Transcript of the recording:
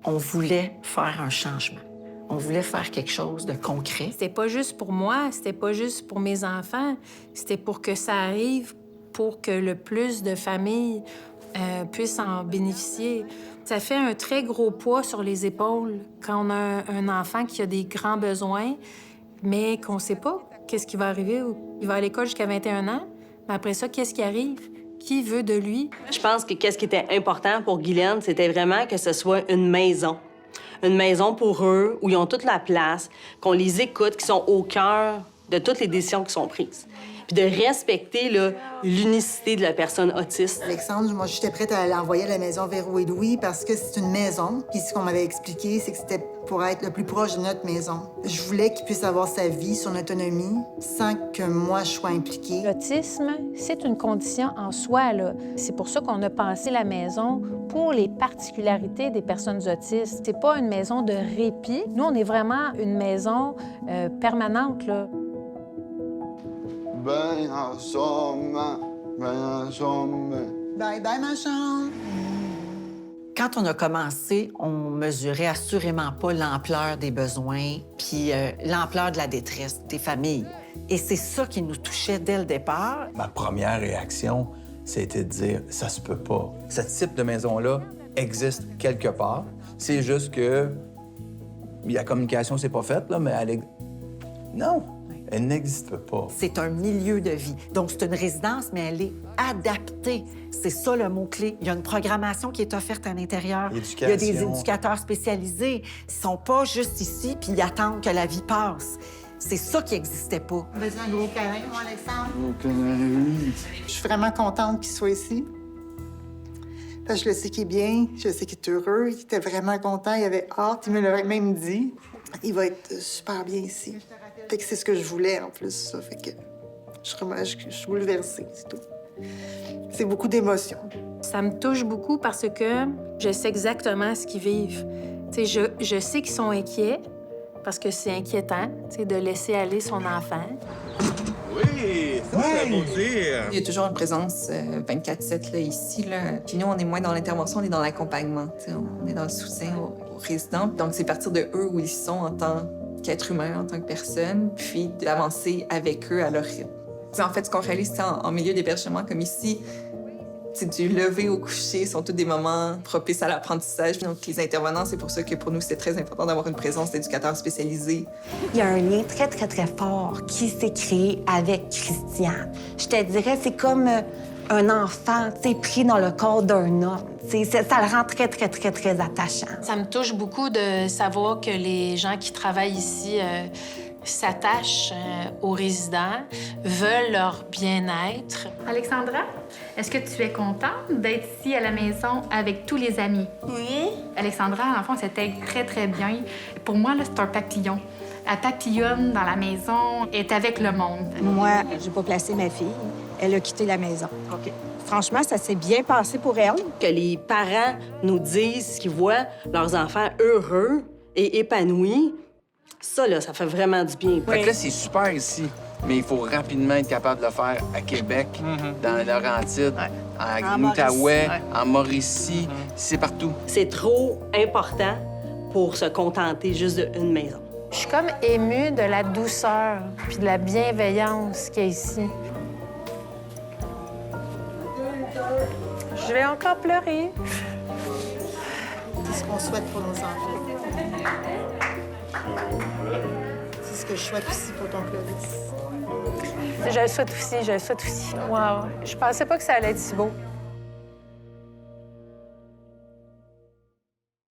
On voulait faire un changement. On voulait faire quelque chose de concret. C'était pas juste pour moi, c'était pas juste pour mes enfants, c'était pour que ça arrive, pour que le plus de familles puissent en bénéficier. Ça fait un très gros poids sur les épaules quand on a un enfant qui a des grands besoins, mais qu'on sait pas qu'est-ce qui va arriver. Il va à l'école jusqu'à 21 ans, mais après ça, qu'est-ce qui arrive? Qui veut de lui? Je pense que qu'est-ce qui était important pour Guylaine, c'était vraiment que ce soit une maison. Une maison pour eux, où ils ont toute la place, qu'on les écoute, qui sont au cœur de toutes les décisions qui sont prises. Puis de respecter l'unicité de la personne autiste. Alexandre, moi, j'étais prête à l'envoyer à la maison Véro et Louis parce que c'est une maison. Puis ce qu'on m'avait expliqué, c'est que c'était pour être le plus proche de notre maison. Je voulais qu'il puisse avoir sa vie, son autonomie, sans que moi, je sois impliquée. L'autisme, c'est une condition en soi, là. C'est pour ça qu'on a pensé la maison pour les particularités des personnes autistes. C'est pas une maison de répit. Nous, on est vraiment une maison permanente, là. Ben ensemble, ben ensemble. Bye bye, ma chambre. Quand on a commencé, on mesurait assurément pas l'ampleur des besoins puis l'ampleur de la détresse des familles. Et c'est ça qui nous touchait dès le départ. Ma première réaction, c'était de dire « ça se peut pas ». Ce type de maison-là existe quelque part. C'est juste que la communication s'est pas faite, là, mais non, elle n'existe pas. C'est un milieu de vie. Donc, c'est une résidence, mais elle est adaptée. C'est ça le mot-clé. Il y a une programmation qui est offerte à l'intérieur. Il y a des éducateurs spécialisés. Ils sont pas juste ici puis ils attendent que la vie passe. C'est ça qui n'existait pas. Vas-y, un gros câlin, moi, Alexandre. Ok. Je suis vraiment contente qu'il soit ici. Parce que je le sais qu'il est bien, je sais qu'il est heureux, il était vraiment content, il avait hâte, il me l'a même dit. Il va être super bien ici. Fait que c'est ce que je voulais, en plus, ça. Fait que je suis bouleversée, c'est tout. C'est beaucoup d'émotions. Ça me touche beaucoup parce que je sais exactement ce qu'ils vivent. Tu sais, je sais qu'ils sont inquiets parce que c'est inquiétant, tu sais, de laisser aller son enfant. Oui, ça, c'est beau dire. Il y a toujours une présence 24/7 là, ici. Là. Puis nous, on est moins dans l'intervention, on est dans l'accompagnement. On est dans le soutien aux résidents. Donc, c'est partir de eux où ils sont en tant qu'être humain, en tant que personne, puis d'avancer avec eux à leur rythme. T'sais, en fait, ce qu'on réalise en milieu d'hébergement comme ici, c'est du lever au coucher, sont tous des moments propices à l'apprentissage. Donc, les intervenants, c'est pour ça que pour nous, c'est très important d'avoir une présence d'éducateurs spécialisés. Il y a un lien très, très, très fort qui s'est créé avec Christian. Je te dirais, c'est comme un enfant, tu sais, pris dans le corps d'un homme. Ça le rend très, très, très, très attachant. Ça me touche beaucoup de savoir que les gens qui travaillent ici s'attachent aux résidents, veulent leur bien-être. Alexandra, est-ce que tu es contente d'être ici à la maison avec tous les amis? Oui. Alexandra, en fond, c'était très, très bien. Pour moi, là, c'est un papillon. Elle papillonne dans la maison, elle est avec le monde. Moi, j'ai pas placé ma fille. Elle a quitté la maison. OK. Franchement, ça s'est bien passé pour elle. Que les parents nous disent qu'ils voient leurs enfants heureux et épanouis, ça, là, ça fait vraiment du bien. Fait que là, c'est super ici, mais il faut rapidement être capable de le faire à Québec, dans les Laurentides, en Outaouais, en Mauricie, c'est partout. C'est trop important pour se contenter juste d'une maison. Je suis comme émue de la douceur puis de la bienveillance qu'il y a ici. Je vais encore pleurer. C'est ce qu'on souhaite pour nos enfants. C'est ce que je souhaite aussi pour ton Clovis. Je le souhaite aussi, je le souhaite aussi. Wow! Je pensais pas que ça allait être si beau.